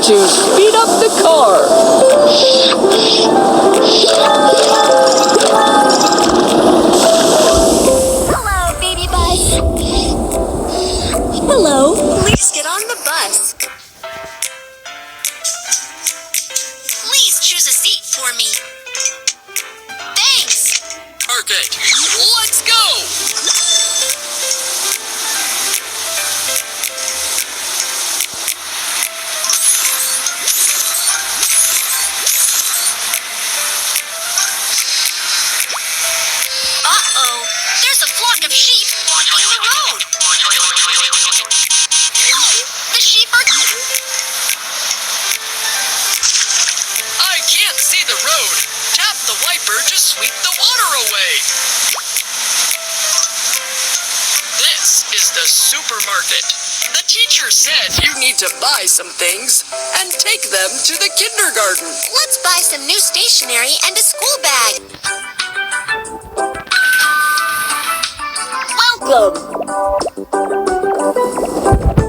to speed up the car. Hello, baby bus. Hello. Please get on the bus. Please choose a seat for me. Thanks. Perfect. Let's go! Uh-oh. There's a flock of sheep blocking the road. The sheep are... I can't see the road. Tap the wiper to sweep the water away. This is the supermarket. The teacher said you need to buy some things and take them to the kindergarten. Let's buy some new stationery and a school bag. Welcome.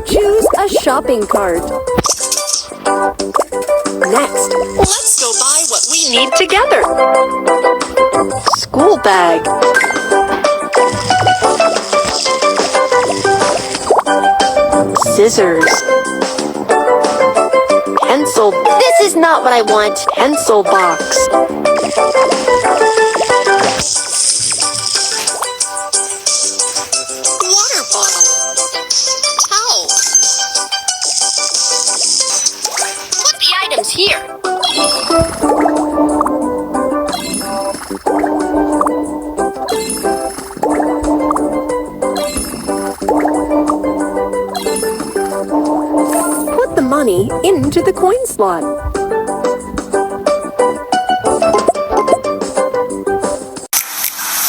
Choose a shopping cart. Next, let's go buy what we need together. School bag. Scissors. Pencil. This is not what I want. Pencil box. Water bottle. Towel. Put the items here. Put the money into the coin slot.